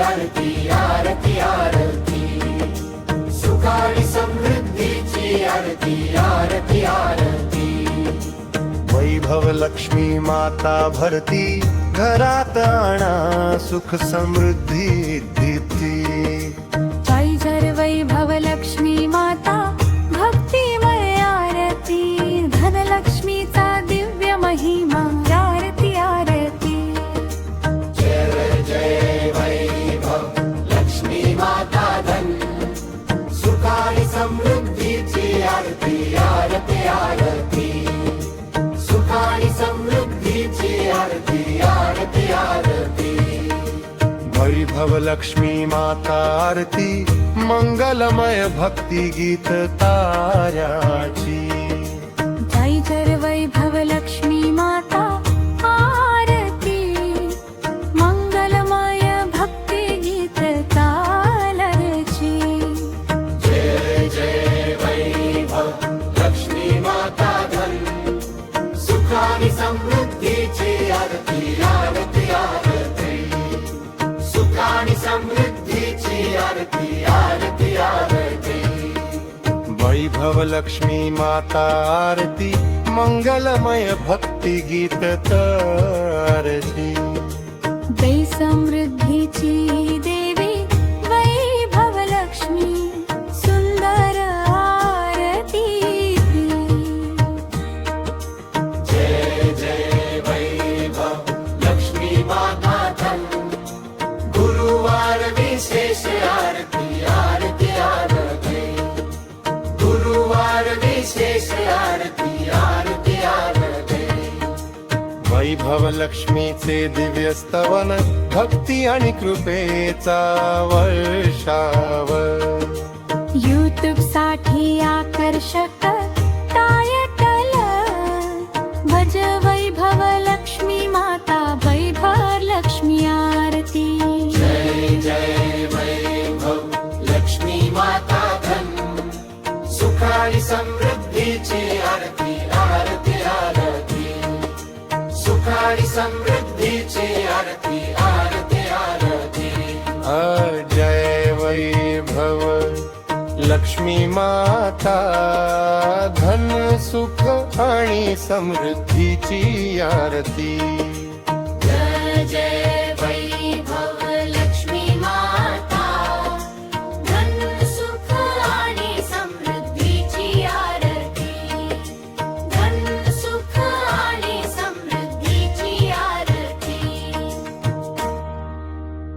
आरती आरती आरती, सुखानी समृद्धीची आरती आरती आरती। वैभव लक्ष्मी माता भरती, घरात आणा सुख समृद्धी दीप्ती। जय जय वैभव लक्ष्मी माता, भक्तिमय आरती, धनलक्ष्मीचा दिव्य महिमा आरती आरती। जय जय वैभव लक्ष्मी माता, धन सुखानी समृद्धीची आरती आरती आरती, सुखानी समृद्धीची आरती आरती आरती। वैभव लक्ष्मी माता आरती, मंगलमय भक्ती गीत ताऱ्याची। जय जय वैभव लक्ष्मी माता आरती, मंगलमय भक्ती गीत तालची। जय जय वैभव लक्ष्मी माता, धन सुखानी समृद्धीची आरती आरती आरती, सुखानी समृद्धीची आरती आरती आरती। वैभव लक्ष्मी माता आरती, मंगलमय भक्ती गीत तारती। दै समृद्धीची देवी वैभव लक्ष्मी, सुंदर आरती। जय जय वैभव लक्ष्मी माता, धन गुरुवार विशेष आरती आरती आरती, गुरुवार विशेष आरती आरती आरती। वैभव लक्ष्मीचे दिव्य स्तवन, भक्ती आणि कृपेचा वर्षाव। यूट्यूब साठी आकर्षक टायटल, भज वैभव लक्ष्मी माता, वैभव लक्ष्मी आरती। जय जय वैभव लक्ष्मी माता, धन सुखानी समृद्धीची आरती आरती आरती, सुखानी समृद्धीची आरती आरती आरती। जय वैभव लक्ष्मी माता, धन सुख आणि समृद्धीची आरती।